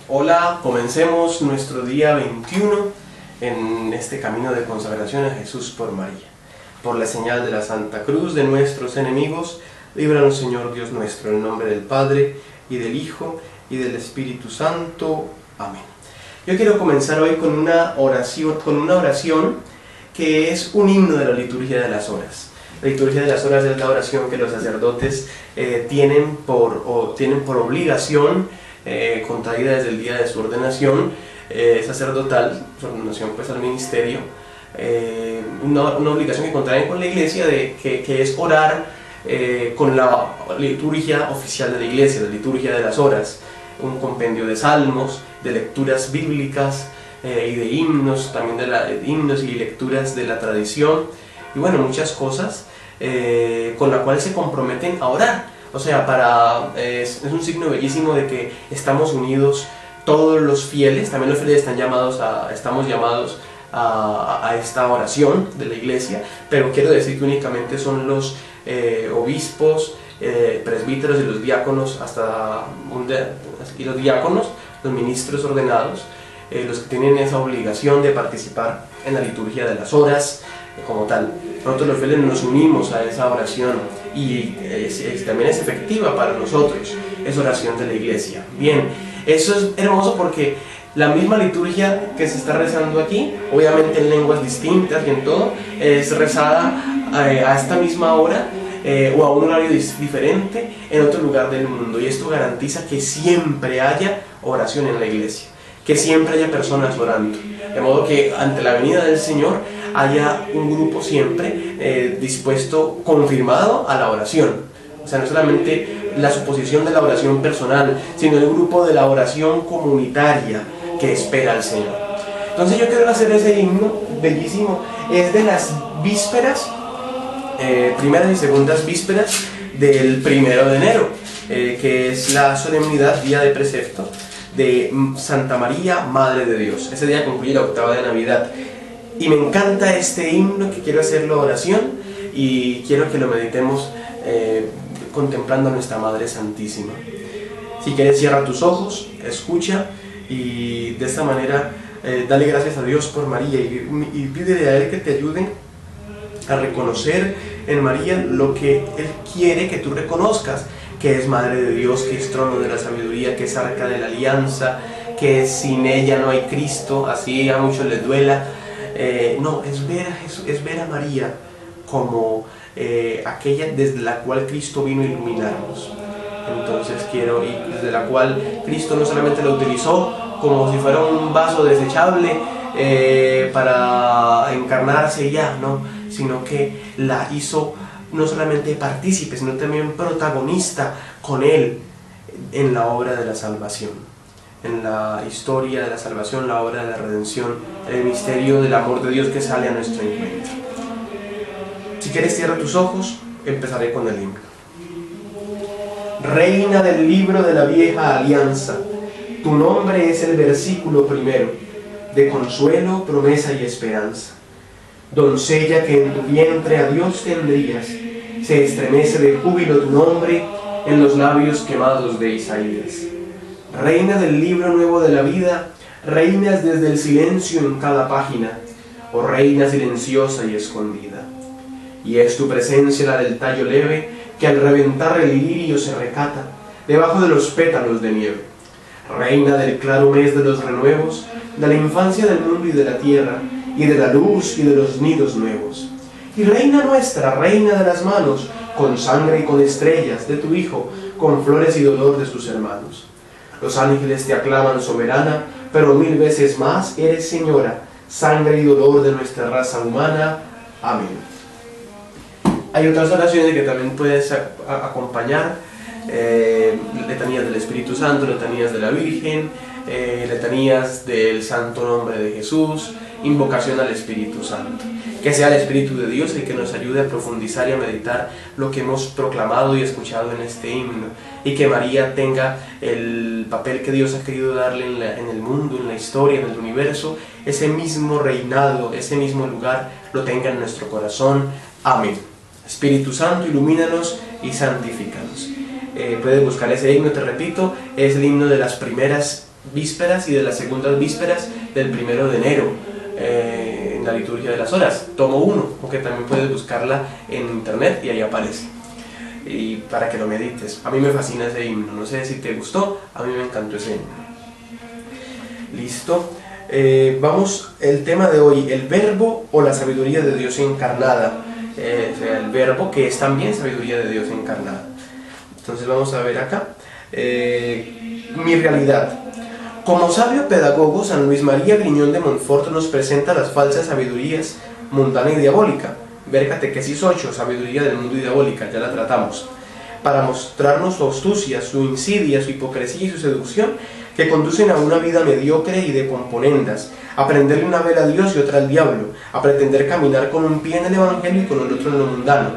Hola, comencemos nuestro día 21 en este camino de consagración a Jesús por María. Por la señal de la Santa Cruz de nuestros enemigos, líbranos, Señor Dios nuestro, en el nombre del Padre, y del Hijo, y del Espíritu Santo. Amén. Yo quiero comenzar hoy con una oración que es un himno de la liturgia de las horas. La liturgia de las horas es la oración que los sacerdotes tienen por obligación, contraída desde el día de su ordenación sacerdotal, su ordenación pues al ministerio, una obligación que contraen con la iglesia, que es orar con la liturgia oficial de la iglesia, la liturgia de las horas, un compendio de salmos, de lecturas bíblicas y de himnos, también de himnos y lecturas de la tradición, y bueno, muchas cosas con la cual se comprometen a orar. O sea, es un signo bellísimo de que estamos unidos todos los fieles. También los fieles estamos llamados a esta oración de la iglesia, pero quiero decir que únicamente son los obispos, presbíteros y los diáconos, los ministros ordenados, los que tienen esa obligación de participar en la liturgia de las horas como tal. Nosotros los fieles nos unimos a esa oración y también es efectiva para nosotros, es oración de la iglesia. Bien, eso es hermoso porque la misma liturgia que se está rezando aquí, obviamente en lenguas distintas y en todo, es rezada a esta misma hora o a un horario diferente en otro lugar del mundo, y esto garantiza que siempre haya oración en la iglesia, que siempre haya personas orando, de modo que ante la venida del Señor haya un grupo siempre dispuesto, confirmado a la oración. O sea, no solamente la suposición de la oración personal, sino el grupo de la oración comunitaria que espera al Señor. Entonces yo quiero hacer ese himno bellísimo. Es de las vísperas, primeras y segundas vísperas del 1 de enero, que es la solemnidad, día de precepto, de Santa María, Madre de Dios. Ese día concluye la octava de Navidad. Y me encanta este himno, que quiero hacerlo oración y quiero que lo meditemos contemplando a nuestra Madre Santísima. Si quieres, cierra tus ojos, escucha y de esta manera dale gracias a Dios por María y pídele a Él que te ayude a reconocer en María lo que Él quiere que tú reconozcas, que es Madre de Dios, que es trono de la sabiduría, que es arca de la alianza, que sin ella no hay Cristo, así a muchos les duela. No, es ver a María como aquella desde la cual Cristo vino a iluminarnos. Entonces y desde la cual Cristo no solamente la utilizó como si fuera un vaso desechable para encarnarse y ya, no, sino que la hizo no solamente partícipe, sino también protagonista con Él en la obra de la salvación, en la historia de la salvación, la obra de la redención, el misterio del amor de Dios que sale a nuestro encuentro. Si quieres, cierra tus ojos, empezaré con el himno. Reina del libro de la vieja alianza, tu nombre es el versículo primero, de consuelo, promesa y esperanza. Doncella que en tu vientre a Dios tendrías, se estremece de júbilo tu nombre en los labios quemados de Isaías. Reina del libro nuevo de la vida, reinas desde el silencio en cada página, oh reina silenciosa y escondida. Y es tu presencia la del tallo leve, que al reventar el lirio se recata, debajo de los pétalos de nieve. Reina del claro mes de los renuevos, de la infancia del mundo y de la tierra, y de la luz y de los nidos nuevos. Y reina nuestra, reina de las manos, con sangre y con estrellas de tu Hijo, con flores y dolor de sus hermanos. Los ángeles te aclaman soberana, pero 1000 veces más eres Señora, sangre y dolor de nuestra raza humana. Amén. Hay otras oraciones que también puedes acompañar, letanías del Espíritu Santo, letanías de la Virgen, letanías del Santo Nombre de Jesús, invocación al Espíritu Santo. Que sea el Espíritu de Dios el que nos ayude a profundizar y a meditar lo que hemos proclamado y escuchado en este himno, y que María tenga el papel que Dios ha querido darle en el mundo, en la historia, en el universo, ese mismo reinado, ese mismo lugar lo tenga en nuestro corazón. Amén. Espíritu Santo, ilumínanos y santifícanos. Puedes buscar ese himno, te repito, es el himno de las primeras vísperas y de las segundas vísperas del 1 de enero en la liturgia de las horas, tomo 1, porque también puedes buscarla en internet y ahí aparece, y para que lo medites. A mí me fascina ese himno, no sé si te gustó, a mí me encantó ese himno. Listo. Vamos, el tema de hoy, el verbo o la sabiduría de Dios encarnada. O sea, el verbo, que es también sabiduría de Dios encarnada. Entonces vamos a ver acá mi realidad. Como sabio pedagogo, San Luis María Griñón de Montfort nos presenta las falsas sabidurías mundana y diabólica. Ver Catequesis 8, sabiduría del mundo y diabólica, ya la tratamos, para mostrarnos su astucia, su insidia, su hipocresía y su seducción, que conducen a una vida mediocre y de componendas, a prenderle una vela a Dios y otra al diablo, a pretender caminar con un pie en el Evangelio y con el otro en lo mundano.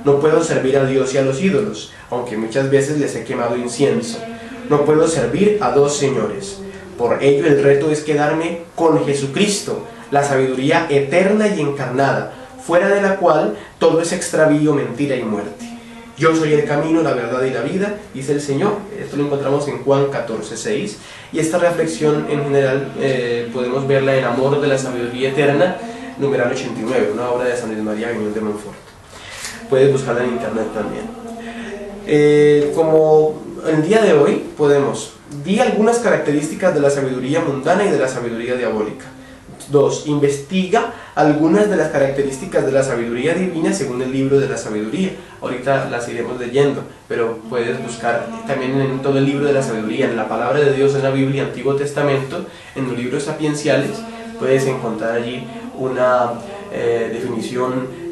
No puedo servir a Dios y a los ídolos, aunque muchas veces les he quemado incienso. No puedo servir a dos señores. Por ello el reto es quedarme con Jesucristo, la sabiduría eterna y encarnada, fuera de la cual todo es extravío, mentira y muerte. Yo soy el camino, la verdad y la vida, dice el Señor. Esto lo encontramos en Juan 14:6. Y esta reflexión en general podemos verla en Amor de la Sabiduría Eterna, numeral 89, una obra de San Luis María Griñón de Montfort. Puedes buscarla en internet también. Como el día de hoy di algunas características de la sabiduría mundana y de la sabiduría diabólica. 2. Investiga algunas de las características de la sabiduría divina según el libro de la sabiduría. Ahorita las iremos leyendo, pero puedes buscar también en todo el libro de la sabiduría, en la palabra de Dios, en la Biblia, Antiguo Testamento, en los libros sapienciales, puedes encontrar allí una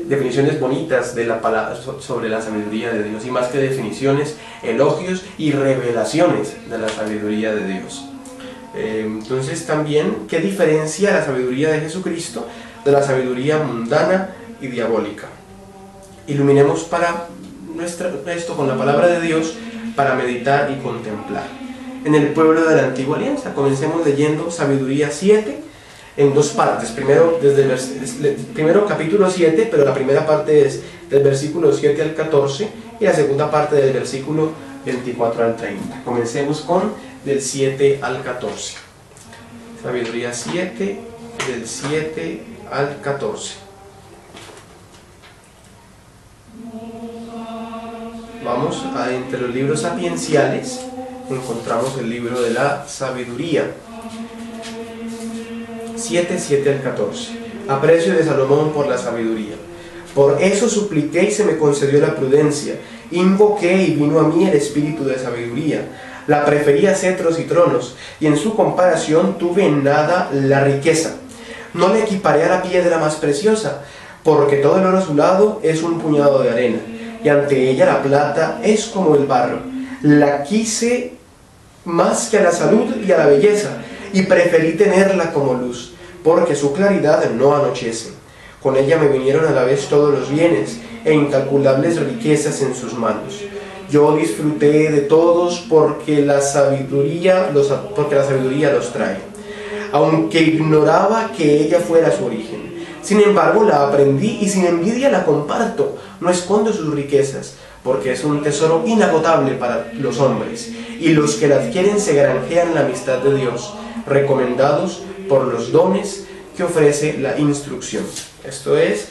definiciones bonitas de la palabra sobre la sabiduría de Dios, y más que definiciones, elogios y revelaciones de la sabiduría de Dios. Entonces también, ¿qué diferencia la sabiduría de Jesucristo de la sabiduría mundana y diabólica? Iluminemos esto con la palabra de Dios para meditar y contemplar. En el pueblo de la Antigua Alianza, comencemos leyendo Sabiduría 7 en dos partes. Primero capítulo 7, pero la primera parte es del versículo 7 al 14 y la segunda parte del versículo 24 al 30. Comencemos con del 7 al 14. Sabiduría 7, del 7 al 14. Vamos entre los libros sapienciales, encontramos el libro de la sabiduría. 7 al 14. Aprecio de Salomón por la sabiduría. Por eso supliqué y se me concedió la prudencia. Invoqué y vino a mí el espíritu de sabiduría. La preferí a cetros y tronos, y en su comparación tuve en nada la riqueza. No le equiparé a la piedra más preciosa, porque todo el oro a su lado es un puñado de arena, y ante ella la plata es como el barro. La quise más que a la salud y a la belleza, y preferí tenerla como luz, porque su claridad no anochece. Con ella me vinieron a la vez todos los bienes, e incalculables riquezas en sus manos. Yo disfruté de todos porque la sabiduría los trae, aunque ignoraba que ella fuera su origen. Sin embargo, la aprendí y sin envidia la comparto. No escondo sus riquezas, porque es un tesoro inagotable para los hombres, y los que la adquieren se granjean la amistad de Dios, recomendados por los dones que ofrece la instrucción. Esto es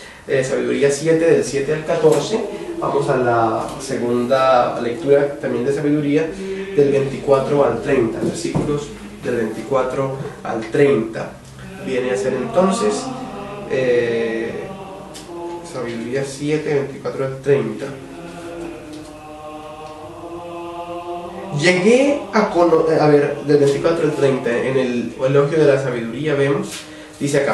Sabiduría 7, del 7 al 14. Vamos a la segunda lectura también de sabiduría, del 24 al 30, versículos del 24 al 30. Viene a ser entonces Sabiduría 7, 24 al 30. Llegué a ver, del 24 al 30, en el elogio de la sabiduría vemos, dice acá: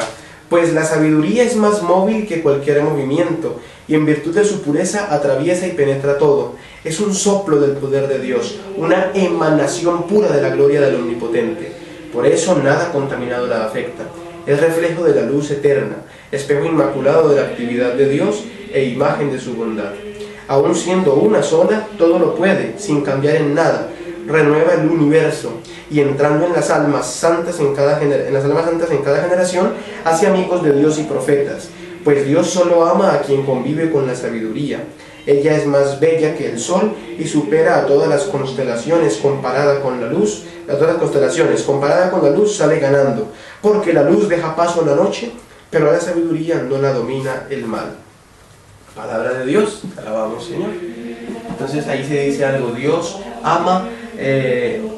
pues la sabiduría es más móvil que cualquier movimiento, y en virtud de su pureza atraviesa y penetra todo. Es un soplo del poder de Dios, una emanación pura de la gloria del Omnipotente. Por eso nada contaminado la afecta. Es reflejo de la luz eterna, espejo inmaculado de la actividad de Dios e imagen de su bondad. Aun siendo una sola, todo lo puede, sin cambiar en nada. Renueva el universo, y entrando en las almas santas en cada generación, hace amigos de Dios y profetas, pues Dios solo ama a quien convive con la sabiduría. Ella es más bella que el sol y supera a todas las constelaciones comparada con la luz. A todas las constelaciones comparada con la luz sale ganando, porque la luz deja paso a la noche, pero a la sabiduría no la domina el mal. Palabra de Dios, alabamos Señor. Entonces ahí se dice algo, Dios ama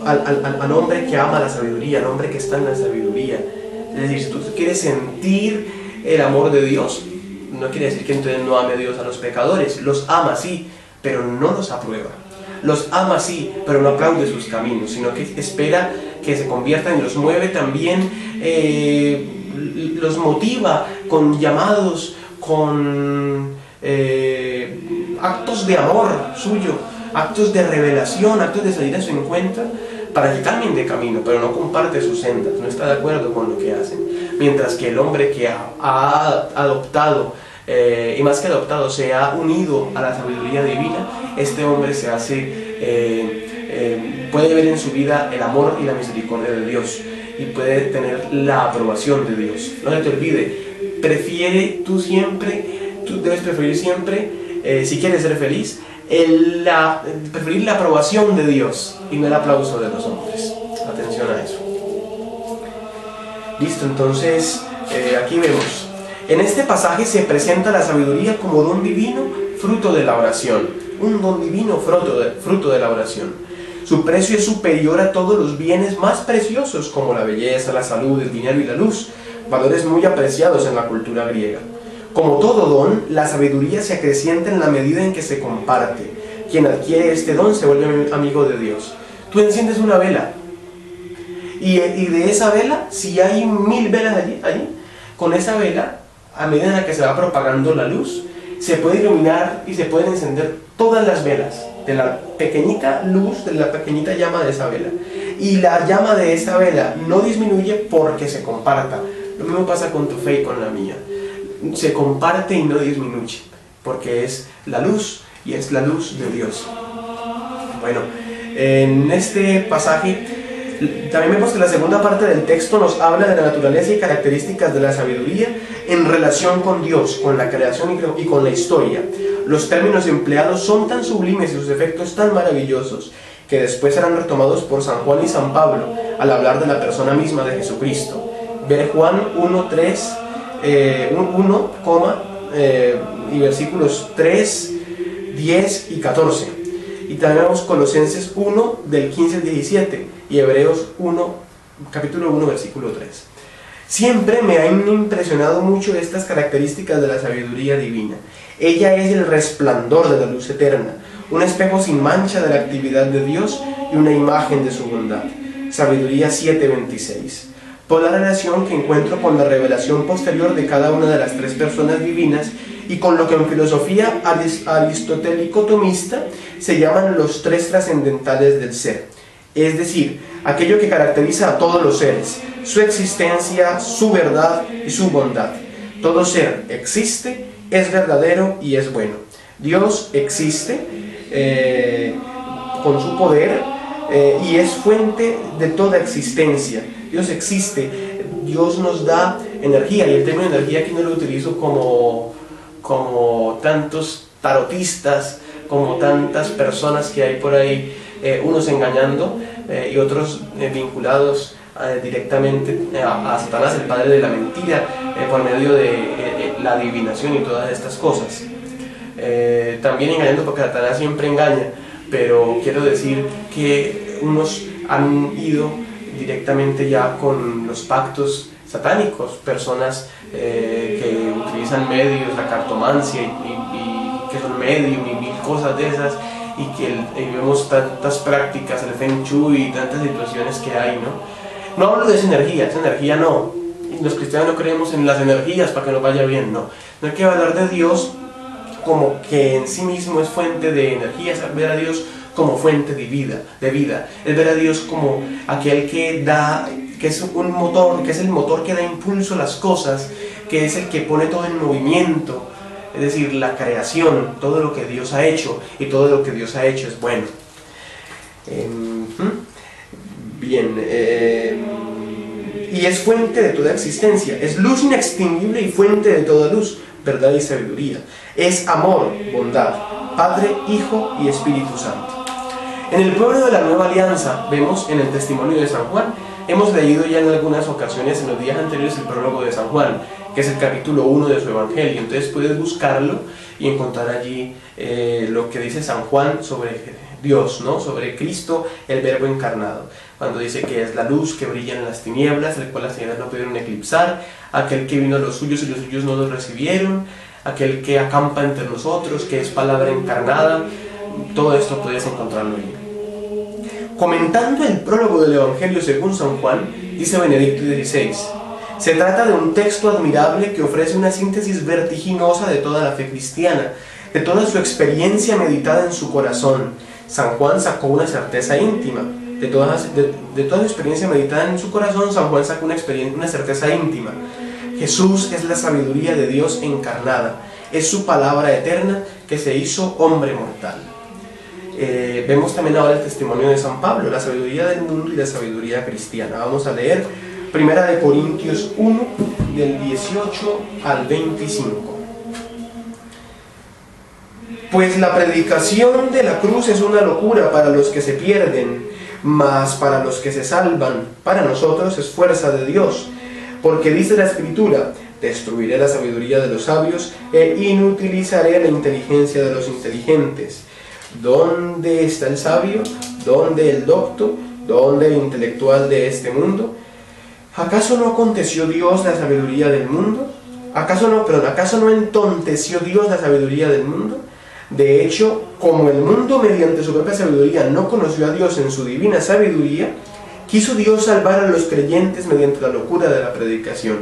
al hombre que ama la sabiduría, al hombre que está en la sabiduría. Es decir, si tú quieres sentir el amor de Dios, no quiere decir que entonces no ame a Dios a los pecadores, los ama sí, pero no los aprueba. Los ama sí, pero no aplaude sus caminos, sino que espera que se conviertan y los mueve también, los motiva con llamados, con actos de amor suyo, actos de revelación, actos de salir a su encuentro, para que cambien de camino, pero no comparte sus sendas, no está de acuerdo con lo que hacen. Mientras que el hombre que ha adoptado, y más que adoptado, se ha unido a la sabiduría divina, este hombre se hace, puede ver en su vida el amor y la misericordia de Dios, y puede tener la aprobación de Dios. No se te olvide, tú debes preferir siempre, si quieres ser feliz, preferir la aprobación de Dios y no el aplauso de los hombres. Atención a eso. Listo, entonces aquí vemos, en este pasaje se presenta la sabiduría como don divino, fruto de la oración. Un don divino, fruto de la oración. Su precio es superior a todos los bienes más preciosos, como la belleza, la salud, el dinero y la luz, valores muy apreciados en la cultura griega. Como todo don, la sabiduría se acrecienta en la medida en que se comparte. Quien adquiere este don se vuelve amigo de Dios. Tú enciendes una vela, y de esa vela, si hay 1000 velas allí, con esa vela, a medida en que se va propagando la luz, se puede iluminar y se pueden encender todas las velas de la pequeñita luz, de la pequeñita llama de esa vela. Y la llama de esa vela no disminuye porque se comparta. Lo mismo pasa con tu fe y con la mía. Se comparte y no disminuye, porque es la luz y es la luz de Dios. Bueno, en este pasaje también vemos que la segunda parte del texto nos habla de la naturaleza y características de la sabiduría en relación con Dios, con la creación y con la historia. Los términos empleados son tan sublimes y sus efectos tan maravillosos que después serán retomados por San Juan y San Pablo al hablar de la persona misma de Jesucristo. Ver Juan 1, y versículos 3, 10 y 14. Y también vemos Colosenses 1 del 15 al 17 y Hebreos 1, capítulo 1, versículo 3. Siempre me han impresionado mucho estas características de la sabiduría divina. Ella es el resplandor de la luz eterna, un espejo sin mancha de la actividad de Dios y una imagen de su bondad. Sabiduría 7:26. Por la relación que encuentro con la revelación posterior de cada una de las tres personas divinas y con lo que en filosofía aristotélico-tomista se llaman los tres trascendentales del ser, es decir, aquello que caracteriza a todos los seres, su existencia, su verdad y su bondad. Todo ser existe, es verdadero y es bueno. Dios existe con su poder y es fuente de toda existencia. Dios existe, Dios nos da energía, y el término energía aquí no lo utilizo como tantos tarotistas, como tantas personas que hay por ahí, unos engañando y otros vinculados directamente a Satanás, el padre de la mentira, por medio de la adivinación y todas estas cosas. También engañando, porque Satanás siempre engaña, pero quiero decir que unos han ido directamente ya con los pactos satánicos, personas que utilizan medios, la cartomancia y que son medium y mil cosas de esas, y que vemos tantas prácticas, el Feng Shui y tantas situaciones que hay, ¿no? No hablo de esa energía no. Los cristianos no creemos en las energías para que nos vaya bien, no. No hay que hablar de Dios como que en sí mismo es fuente de energía, es ver a Dios como fuente de vida, es ver a Dios como aquel que da, que es un motor, que es el motor que da impulso a las cosas, que es el que pone todo en movimiento, es decir, la creación, todo lo que Dios ha hecho, y todo lo que Dios ha hecho es bueno. Y es fuente de toda existencia, es luz inextinguible y fuente de toda luz, verdad y sabiduría. Es amor, bondad, Padre, Hijo y Espíritu Santo. En el pueblo de la Nueva Alianza, vemos en el testimonio de San Juan, hemos leído ya en algunas ocasiones en los días anteriores el prólogo de San Juan, que es el capítulo 1 de su Evangelio. Entonces puedes buscarlo y encontrar allí lo que dice San Juan sobre Dios, ¿no? Sobre Cristo, el Verbo encarnado. Cuando dice que es la luz que brilla en las tinieblas, el cual las tinieblas no pudieron eclipsar, aquel que vino a los suyos y los suyos no los recibieron, aquel que acampa entre nosotros, que es palabra encarnada. Todo esto puedes encontrarlo ahí. Comentando el prólogo del Evangelio según San Juan, dice Benedicto XVI: se trata de un texto admirable que ofrece una síntesis vertiginosa de toda la fe cristiana, de toda su experiencia meditada en su corazón. San Juan sacó una certeza íntima. De toda su experiencia meditada en su corazón, San Juan sacó una certeza íntima. Jesús es la sabiduría de Dios encarnada. Es su palabra eterna que se hizo hombre mortal. Vemos también ahora el testimonio de San Pablo, la sabiduría del mundo y la sabiduría cristiana. Vamos a leer 1 Corintios 1, del 18 al 25. Pues la predicación de la cruz es una locura para los que se pierden, mas para los que se salvan, para nosotros es fuerza de Dios. Porque dice la Escritura: destruiré la sabiduría de los sabios e inutilizaré la inteligencia de los inteligentes. ¿Dónde está el sabio? ¿Dónde el docto? ¿Dónde el intelectual de este mundo? ¿Acaso no aconteció Dios la sabiduría del mundo? ¿Acaso no entonteció Dios la sabiduría del mundo? De hecho, como el mundo mediante su propia sabiduría no conoció a Dios en su divina sabiduría, quiso Dios salvar a los creyentes mediante la locura de la predicación.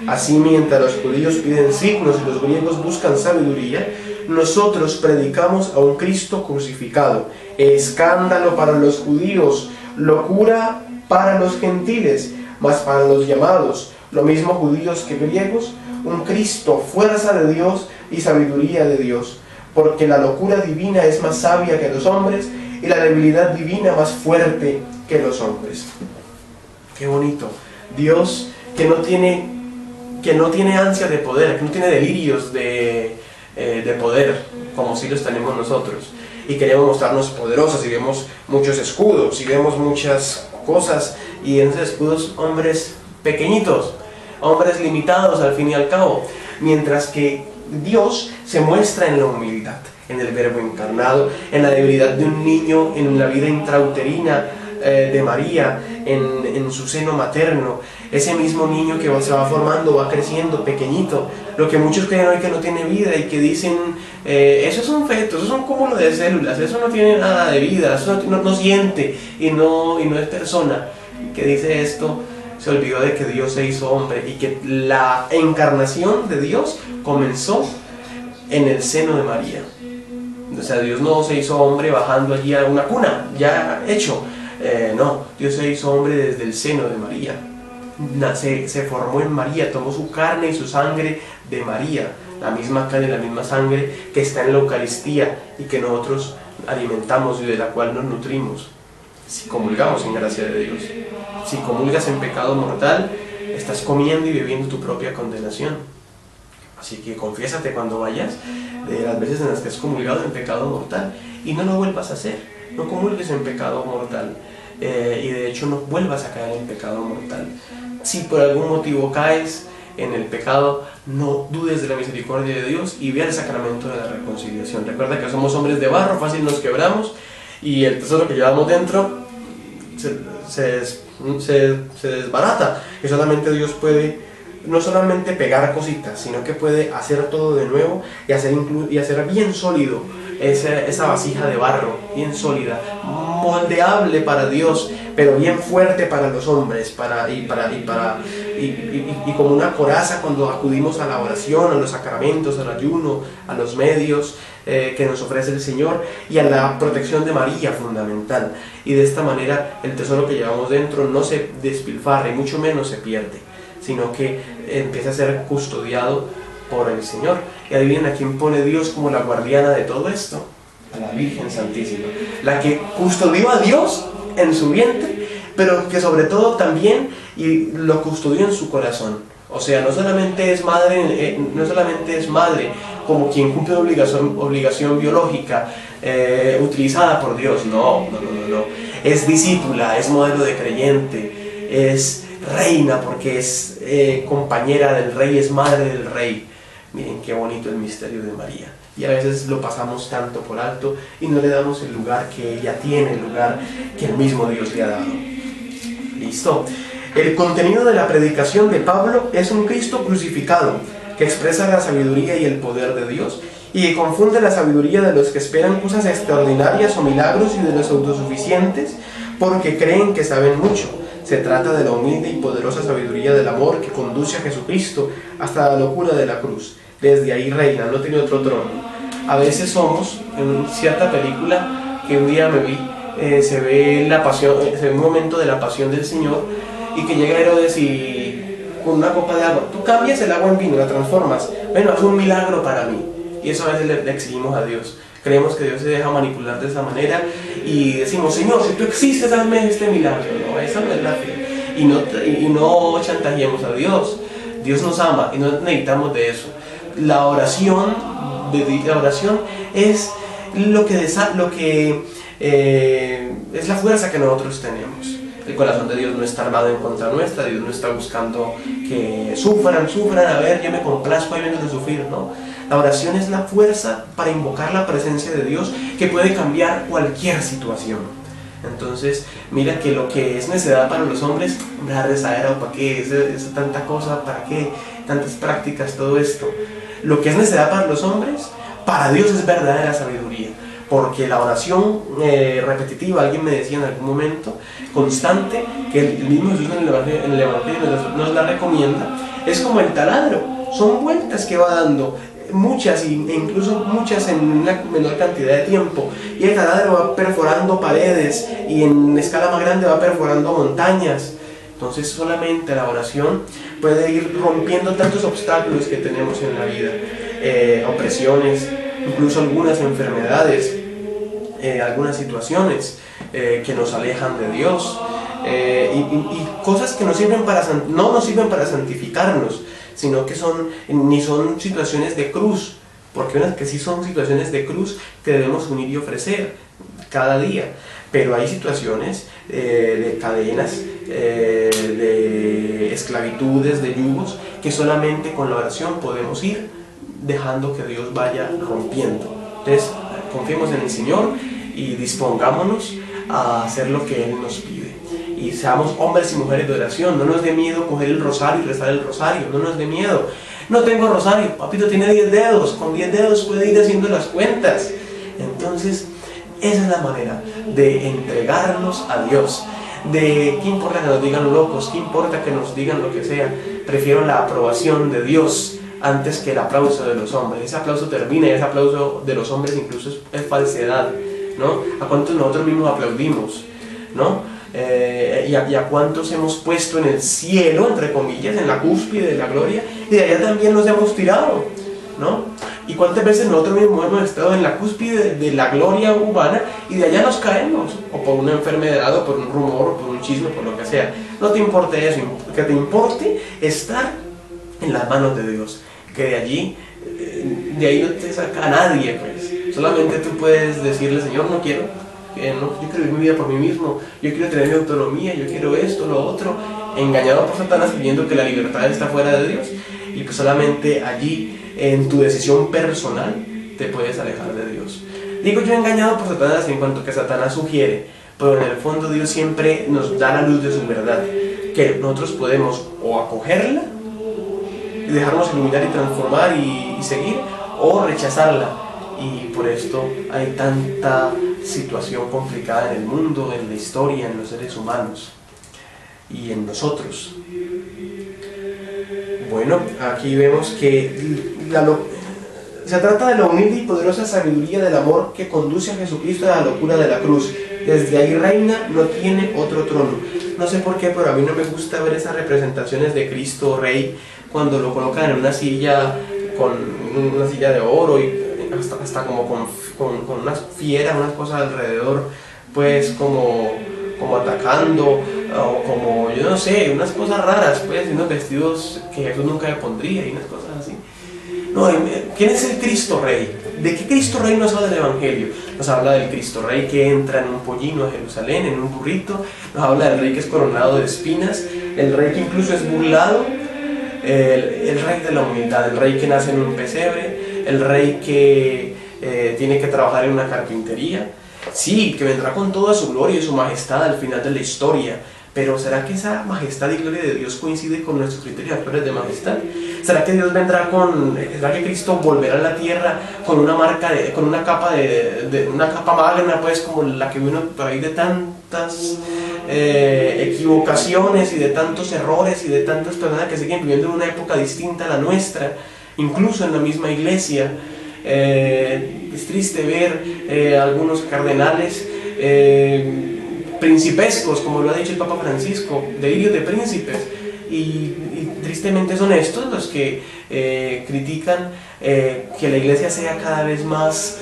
Así, mientras los judíos piden signos y los griegos buscan sabiduría, nosotros predicamos a un Cristo crucificado, escándalo para los judíos, locura para los gentiles, mas para los llamados, lo mismo judíos que griegos, un Cristo, fuerza de Dios y sabiduría de Dios. Porque la locura divina es más sabia que los hombres y la debilidad divina más fuerte que los hombres. Qué bonito. Dios que no tiene ansia de poder, que no tiene delirios de poder, como si los tenemos nosotros. Y queremos mostrarnos poderosos y vemos muchos escudos y vemos muchas cosas, y en esos escudos hombres pequeñitos, hombres limitados al fin y al cabo. Mientras que Dios se muestra en la humildad, en el Verbo encarnado, en la debilidad de un niño, en la vida intrauterina de María, en su seno materno, ese mismo niño que se va formando, va creciendo pequeñito, lo que muchos creen hoy que no tiene vida y que dicen, eso es un feto, eso es un cúmulo de células, eso no tiene nada de vida, eso no siente y no es persona. Que dice esto se olvidó de que Dios se hizo hombre y que la encarnación de Dios comenzó en el seno de María. O sea, Dios no se hizo hombre bajando allí a una cuna, ya hecho. No, Dios se hizo hombre desde el seno de María. Se formó en María, tomó su carne y su sangre de María, la misma carne y la misma sangre que está en la Eucaristía y que nosotros alimentamos y de la cual nos nutrimos si comulgamos en gracia de Dios. Si comulgas en pecado mortal, estás comiendo y bebiendo tu propia condenación. Así que confiésate cuando vayas de las veces en las que has comulgado en pecado mortal y no lo vuelvas a hacer. No comulgues en pecado mortal y de hecho no vuelvas a caer en pecado mortal. Si por algún motivo caes en el pecado, no dudes de la misericordia de Dios y ve al sacramento de la reconciliación. Recuerda que somos hombres de barro, fácil nos quebramos y el tesoro que llevamos dentro se desbarata. Y solamente Dios puede no solamente pegar cositas, sino que puede hacer todo de nuevo y hacer bien sólido esa vasija de barro, bien sólida, moldeable para Dios, pero bien fuerte para los hombres, y como una coraza cuando acudimos a la oración, a los sacramentos, al ayuno, a los medios que nos ofrece el Señor y a la protección de María fundamental. Y de esta manera el tesoro que llevamos dentro no se despilfarra y mucho menos se pierde, sino que empieza a ser custodiado por el Señor. Y adivinen a quién pone Dios como la guardiana de todo esto: a la Virgen Santísima, la que custodió a Dios en su vientre, pero que sobre todo también lo custodió en su corazón. O sea, no solamente es madre como quien cumple una obligación biológica utilizada por Dios. No. Es discípula, es modelo de creyente, es reina porque es compañera del rey, es madre del rey. Miren qué bonito el misterio de María. Y a veces lo pasamos tanto por alto y no le damos el lugar que ella tiene, el lugar que el mismo Dios le ha dado. Listo. El contenido de la predicación de Pablo es un Cristo crucificado que expresa la sabiduría y el poder de Dios y que confunde la sabiduría de los que esperan cosas extraordinarias o milagros y de los autosuficientes porque creen que saben mucho. Se trata de la humilde y poderosa sabiduría del amor que conduce a Jesucristo hasta la locura de la cruz. Desde ahí reina, no tiene otro trono. A veces somos, en cierta película que un día me vi, se ve la pasión, se ve un momento de la pasión del Señor y que llega Herodes y con una copa de agua, tú cambias el agua en vino, la transformas, bueno, haz un milagro para mí. Y eso a veces le exigimos a Dios. Creemos que Dios se deja manipular de esa manera y decimos, Señor, si tú existes, hazme este milagro. No, esa no es la fe. Y no chantajeemos a Dios. Dios nos ama y no necesitamos de eso. La oración es es la fuerza que nosotros tenemos. El corazón de Dios no está armado en contra nuestra. Dios no está buscando que sufran, a ver, yo me complazco ahí menos de sufrir, no. La oración es la fuerza para invocar la presencia de Dios que puede cambiar cualquier situación. Entonces, mira que lo que es necedad para los hombres, la rezadera, ¿para qué? Esa tanta cosa, ¿para qué? Tantas prácticas, todo esto. Lo que es necedad para los hombres, para Dios es verdadera sabiduría. Porque la oración repetitiva, alguien me decía en algún momento, constante, que el mismo Jesús en el Evangelio nos la recomienda, es como el taladro. Son vueltas que va dando, muchas e incluso muchas en una menor cantidad de tiempo, y el taladro va perforando paredes y en escala más grande va perforando montañas. Entonces solamente la oración puede ir rompiendo tantos obstáculos que tenemos en la vida, opresiones, incluso algunas enfermedades, algunas situaciones que nos alejan de Dios, y cosas que no nos sirven para santificarnos, sino que ni son situaciones de cruz, porque unas que sí son situaciones de cruz que debemos unir y ofrecer cada día, pero hay situaciones de cadenas, de esclavitudes, de yugos, que solamente con la oración podemos ir dejando que Dios vaya rompiendo. Entonces, confiemos en el Señor y dispongámonos a hacer lo que Él nos pide. Y seamos hombres y mujeres de oración. No nos dé miedo coger el rosario y rezar el rosario. No nos dé miedo. No tengo rosario. Papito tiene 10 dedos. Con 10 dedos puede ir haciendo las cuentas. Entonces, esa es la manera de entregarnos a Dios. ¿Qué importa que nos digan locos? ¿Qué importa que nos digan lo que sea? Prefiero la aprobación de Dios antes que el aplauso de los hombres. Ese aplauso termina y ese aplauso de los hombres incluso es falsedad, ¿no? ¿A cuántos nosotros mismos aplaudimos, ¿no? Y a cuántos hemos puesto en el cielo, entre comillas, en la cúspide de la gloria, y de allá también nos hemos tirado, ¿no? Y cuántas veces nosotros mismos hemos estado en la cúspide de la gloria humana y de allá nos caemos, o por una enfermedad, o por un rumor, o por un chisme, por lo que sea. No te importe eso, que te importe estar en las manos de Dios, que de ahí no te saca a nadie, pues. Solamente tú puedes decirle, Señor, yo quiero vivir mi vida por mí mismo, yo quiero tener mi autonomía, yo quiero esto, lo otro, engañado por Satanás, creyendo que la libertad está fuera de Dios, y pues solamente allí, en tu decisión personal, te puedes alejar de Dios. Digo yo engañado por Satanás en cuanto que Satanás sugiere, pero en el fondo Dios siempre nos da la luz de su verdad, que nosotros podemos o acogerla y dejarnos iluminar y transformar y seguir, o rechazarla. Y por esto hay tanta situación complicada en el mundo, en la historia, en los seres humanos y en nosotros. Bueno, aquí vemos que se trata de la humilde y poderosa sabiduría del amor que conduce a Jesucristo a la locura de la cruz. Desde ahí reina, no tiene otro trono. No sé por qué, pero a mí no me gusta ver esas representaciones de Cristo Rey cuando lo colocan en una silla de oro y hasta como con unas fieras, unas cosas alrededor, pues como atacando, o como, yo no sé, unas cosas raras, pues, y unos vestidos que Jesús nunca le pondría y unas cosas así. No, ¿quién es el Cristo Rey? ¿De qué Cristo Rey nos habla el Evangelio? Nos habla del Cristo Rey que entra en un pollino a Jerusalén, en un burrito. Nos habla del Rey que es coronado de espinas, el Rey que incluso es burlado, el Rey de la humildad, el Rey que nace en un pesebre, el Rey que tiene que trabajar en una carpintería. Sí, que vendrá con toda su gloria y su majestad al final de la historia. Pero ¿será que esa majestad y gloria de Dios coincide con nuestros criterios actuales de majestad? ¿Será que Dios vendrá será que Cristo volverá a la tierra con una capa magna, pues como la que vino por ahí de tantas equivocaciones y de tantos errores y de tantas personas que siguen viviendo en una época distinta a la nuestra, incluso en la misma iglesia? Es triste ver algunos cardenales principescos, como lo ha dicho el Papa Francisco, delirios de príncipes, y tristemente son estos los que critican que la iglesia sea cada vez más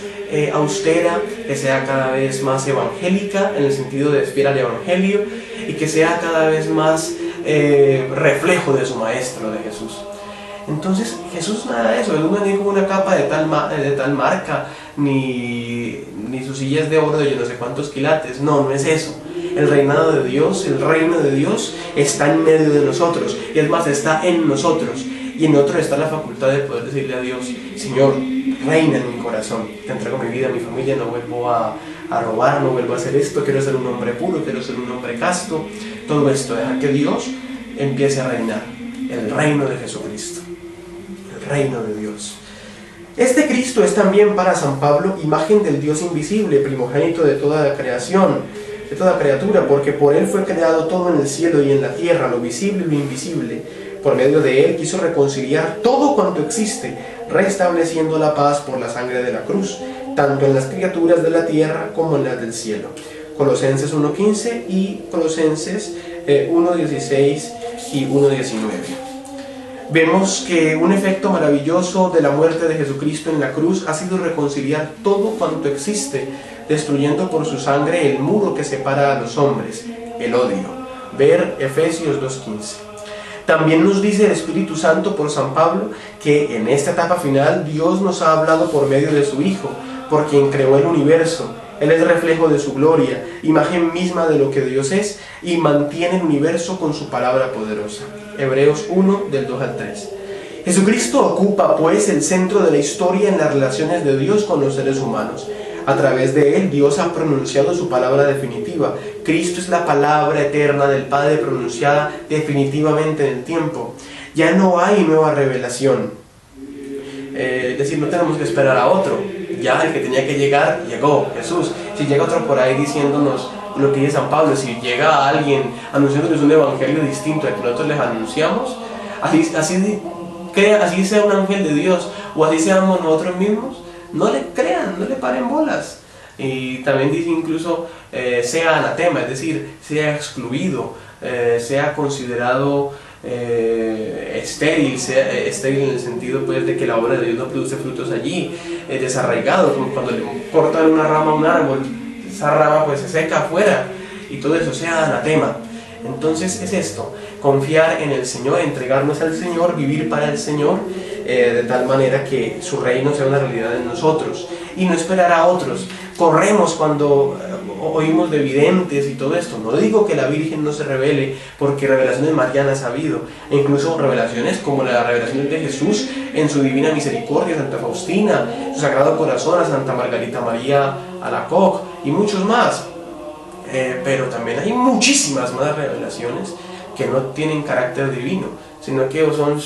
austera, que sea cada vez más evangélica, en el sentido de fiel al evangelio, y que sea cada vez más reflejo de su maestro, de Jesús. Entonces Jesús nada de eso, Él no tiene como una capa de tal marca, ni sus sillas de oro de yo no sé cuántos quilates. No es eso. El reinado de Dios, el reino de Dios está en medio de nosotros, y es más, está en nosotros, y en nosotros está la facultad de poder decirle a Dios: Señor, reina en mi corazón, te entrego mi vida, mi familia, no vuelvo a robar, no vuelvo a hacer esto, quiero ser un hombre puro, quiero ser un hombre casto. Todo esto, dejar que Dios empiece a reinar, el reino de Jesucristo, el reino de Dios. Este Cristo es también para San Pablo imagen del Dios invisible, primogénito de toda la creación, de toda criatura, porque por Él fue creado todo en el cielo y en la tierra, lo visible y lo invisible. Por medio de Él quiso reconciliar todo cuanto existe, restableciendo la paz por la sangre de la cruz, tanto en las criaturas de la tierra como en las del cielo. Colosenses 1:15 y Colosenses 1:16 y 1:19. Vemos que un efecto maravilloso de la muerte de Jesucristo en la cruz ha sido reconciliar todo cuanto existe, destruyendo por su sangre el muro que separa a los hombres, el odio. Ver Efesios 2:15. También nos dice el Espíritu Santo por San Pablo que en esta etapa final Dios nos ha hablado por medio de su Hijo, por quien creó el universo. Él es reflejo de su gloria, imagen misma de lo que Dios es, y mantiene el universo con su palabra poderosa. Hebreos 1, del 2 al 3. Jesucristo ocupa, pues, el centro de la historia en las relaciones de Dios con los seres humanos. A través de Él, Dios ha pronunciado su palabra definitiva. Cristo es la palabra eterna del Padre pronunciada definitivamente en el tiempo. Ya no hay nueva revelación. Es decir, no tenemos que esperar a otro. Ya el que tenía que llegar, llegó, Jesús. Si llega otro por ahí diciéndonos lo que dice San Pablo, si llega alguien anunciándoles un evangelio distinto al que nosotros les anunciamos, así sea un ángel de Dios, o así seamos nosotros mismos, no le crean, no le paren bolas. Y también dice incluso sea anatema, es decir, sea excluido, sea considerado estéril, estéril en el sentido, pues, de que la obra de Dios no produce frutos allí, desarraigado, como cuando le cortan una rama a un árbol, esa rama pues se seca afuera, y todo eso sea anatema. Entonces es esto, confiar en el Señor, entregarnos al Señor, vivir para el Señor, de tal manera que su reino sea una realidad en nosotros, y no esperar a otros. Corremos cuando oímos de videntes y todo esto. No digo que la Virgen no se revele, porque revelaciones marianas ha habido, e incluso revelaciones como la revelación de Jesús en su divina misericordia, Santa Faustina, su Sagrado Corazón, a Santa Margarita María Alacoque y muchos más. Pero también hay muchísimas más revelaciones que no tienen carácter divino, sino que son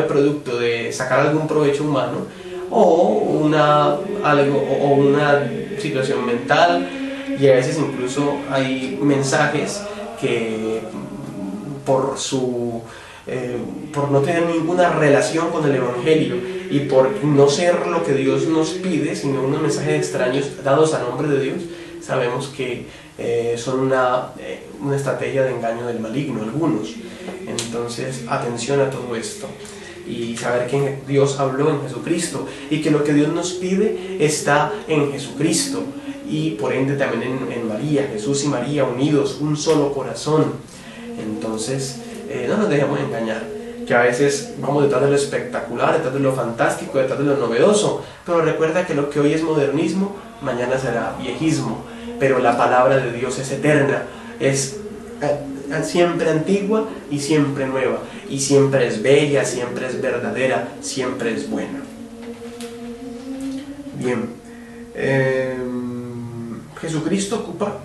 producto de sacar algún provecho humano, o una situación mental, y a veces incluso hay mensajes que por no tener ninguna relación con el Evangelio y por no ser lo que Dios nos pide, sino unos mensajes extraños dados a nombre de Dios, sabemos que son una estrategia de engaño del maligno, algunos. Entonces, atención a todo esto, y saber que Dios habló en Jesucristo, y que lo que Dios nos pide está en Jesucristo, y por ende también en María, Jesús y María unidos, un solo corazón. Entonces, no nos dejemos engañar. que a veces vamos detrás de lo espectacular, detrás de lo fantástico, detrás de lo novedoso, pero recuerda que lo que hoy es modernismo, mañana será viejismo, pero la palabra de Dios es eterna, es siempre antigua y siempre nueva, y siempre es bella, siempre es verdadera, siempre es buena. Bien, Jesucristo ocupa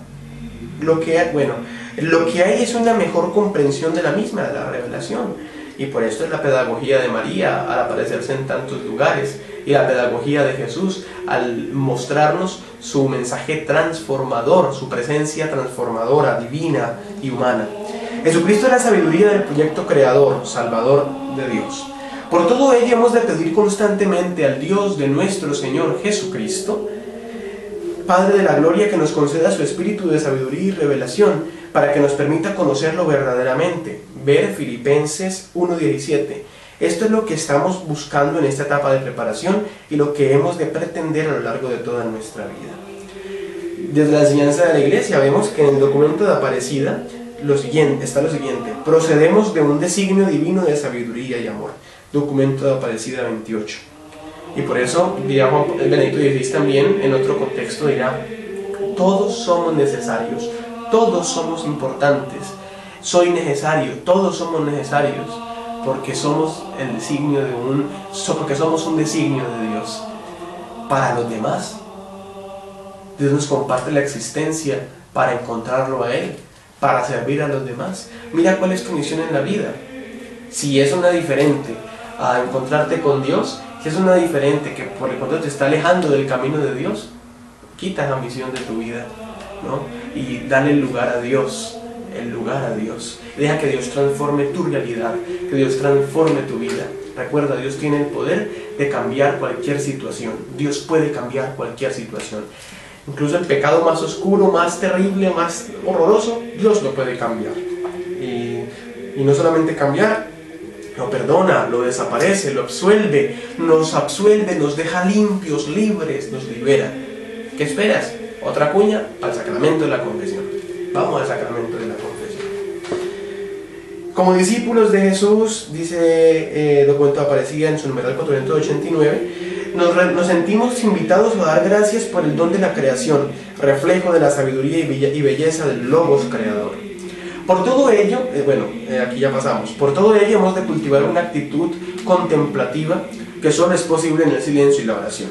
lo que hay es una mejor comprensión de la misma, de la revelación, y por esto es la pedagogía de María al aparecerse en tantos lugares, y la pedagogía de Jesús al mostrarnos su mensaje transformador, su presencia transformadora, divina y humana. Jesucristo es la sabiduría del proyecto creador, salvador de Dios. Por todo ello hemos de pedir constantemente al Dios de nuestro Señor Jesucristo, Padre de la gloria, que nos conceda su espíritu de sabiduría y revelación, para que nos permita conocerlo verdaderamente. Ver Filipenses 1:17. Esto es lo que estamos buscando en esta etapa de preparación y lo que hemos de pretender a lo largo de toda nuestra vida. Desde la enseñanza de la Iglesia vemos que en el documento de Aparecida está lo siguiente: procedemos de un designio divino de sabiduría y amor. Documento de Aparecida 28. Y por eso dirá Benedicto XVI también, en otro contexto dirá: todos somos necesarios, todos somos importantes, soy necesario, todos somos necesarios, porque somos el designio porque somos un designio de Dios para los demás. Dios nos comparte la existencia para encontrarlo a Él, para servir a los demás. Mira cuál es tu misión en la vida. Si es una diferente a encontrarte con Dios, si es una diferente que por el contrario te está alejando del camino de Dios, quita la misión de tu vida, ¿no? Y dale el lugar a Dios, Deja que Dios transforme tu realidad, que Dios transforme tu vida. Recuerda, Dios tiene el poder de cambiar cualquier situación. Dios puede cambiar cualquier situación. Incluso el pecado más oscuro, más terrible, más horroroso, Dios lo puede cambiar. Y no solamente cambiar, lo perdona, lo desaparece, lo absuelve, nos deja limpios, libres, nos libera. ¿Qué esperas? Otra cuña al sacramento de la confesión. Vamos al sacramento de la confesión. Como discípulos de Jesús, dice documento de Aparecida en su numeral 489, nos sentimos invitados a dar gracias por el don de la creación, reflejo de la sabiduría y belleza del Logos creador. Por todo ello, aquí ya pasamos, por todo ello hemos de cultivar una actitud contemplativa que solo es posible en el silencio y la oración.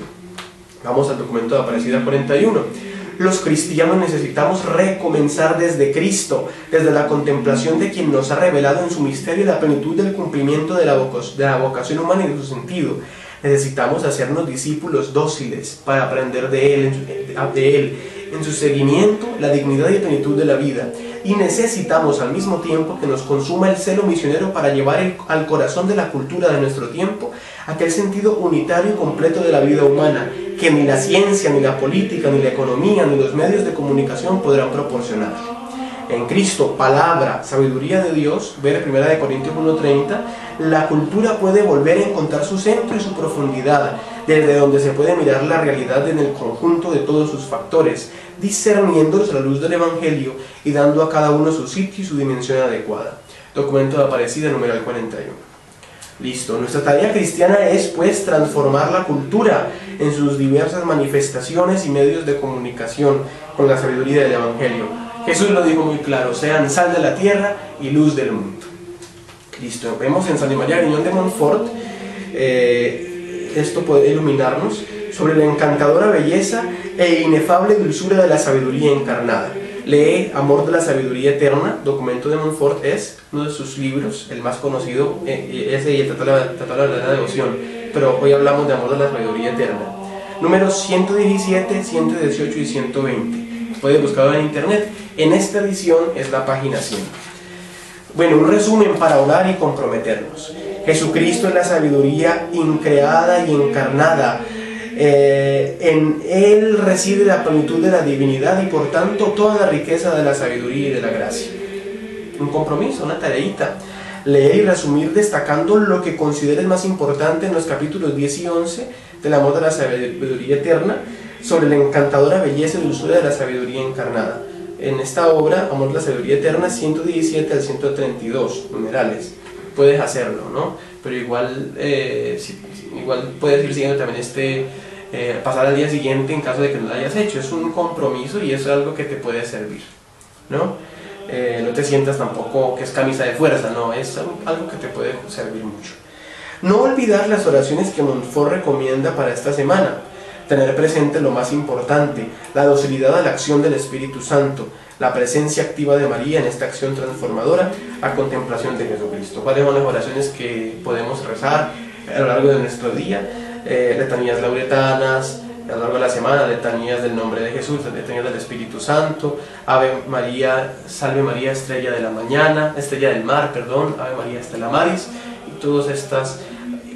Vamos al documento de Aparecida 41. Los cristianos necesitamos recomenzar desde Cristo, desde la contemplación de quien nos ha revelado en su misterio la plenitud del cumplimiento de la vocación humana y de su sentido. Necesitamos hacernos discípulos dóciles para aprender de Él, en su seguimiento, la dignidad y plenitud de la vida. Y necesitamos al mismo tiempo que nos consuma el celo misionero para llevar al corazón de la cultura de nuestro tiempo aquel sentido unitario y completo de la vida humana que ni la ciencia, ni la política, ni la economía, ni los medios de comunicación podrán proporcionar. En Cristo, palabra, sabiduría de Dios, ver 1 Corintios 1:30, la cultura puede volver a encontrar su centro y su profundidad, desde donde se puede mirar la realidad en el conjunto de todos sus factores, discerniéndolos a la luz del Evangelio y dando a cada uno su sitio y su dimensión adecuada. Documento de Aparecida, numeral 41. Listo, nuestra tarea cristiana es pues transformar la cultura en sus diversas manifestaciones y medios de comunicación con la sabiduría del Evangelio. Jesús lo dijo muy claro: sean sal de la tierra y luz del mundo. Listo, vemos en San María Griñón de Montfort, esto puede iluminarnos sobre la encantadora belleza e inefable dulzura de la sabiduría encarnada. Lee Amor de la Sabiduría Eterna, documento de Montfort, es uno de sus libros, el más conocido, ese y el Tratado de la Devoción, pero hoy hablamos de Amor de la Sabiduría Eterna. Números 117, 118 y 120. Puedes buscarlo en internet. En esta edición es la página 100. Bueno, un resumen para orar y comprometernos. Jesucristo es la sabiduría increada y encarnada. En Él reside la plenitud de la divinidad y por tanto toda la riqueza de la sabiduría y de la gracia. Un compromiso, una tareita: leer y resumir destacando lo que consideres más importante en los capítulos 10 y 11 del Amor de la Sabiduría Eterna, sobre la encantadora belleza y dulzura de la sabiduría encarnada. En esta obra, Amor de la Sabiduría Eterna, 117 al 132, numerales. puedes hacerlo, ¿no? Pero igual, igual puedes ir siguiendo también pasar al día siguiente en caso de que no lo hayas hecho. Es un compromiso y eso es algo que te puede servir, ¿no? No te sientas tampoco que es camisa de fuerza, no, es algo que te puede servir mucho. No olvidar las oraciones que Montfort recomienda para esta semana. Tener presente lo más importante, la docilidad a la acción del Espíritu Santo, la presencia activa de María en esta acción transformadora a contemplación de Jesucristo. ¿Cuáles son las oraciones que podemos rezar a lo largo de nuestro día? Letanías lauretanas, a lo largo de la semana, letanías del nombre de Jesús, letanías del Espíritu Santo, Ave María, Salve María, estrella de la mañana, estrella del mar, perdón, Ave María, Stella Maris, y todas estas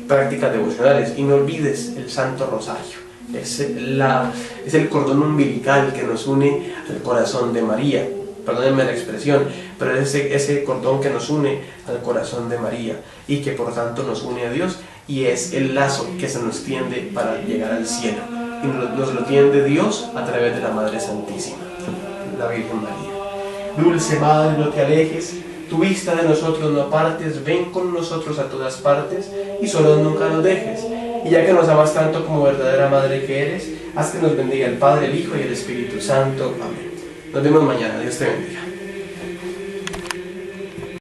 prácticas devocionales. Y no olvides el Santo Rosario. Es el cordón umbilical que nos une al corazón de María, perdónenme la expresión, pero es ese cordón que nos une al corazón de María y que por tanto nos une a Dios, y es el lazo que se nos tiende para llegar al cielo, y nos lo tiende Dios a través de la Madre Santísima, la Virgen María. Dulce Madre, no te alejes, tu vista de nosotros no apartes, ven con nosotros a todas partes y solos nunca nos dejes. Y ya que nos amas tanto como verdadera Madre que eres, haz que nos bendiga el Padre, el Hijo y el Espíritu Santo. Amén. Nos vemos mañana. Dios te bendiga.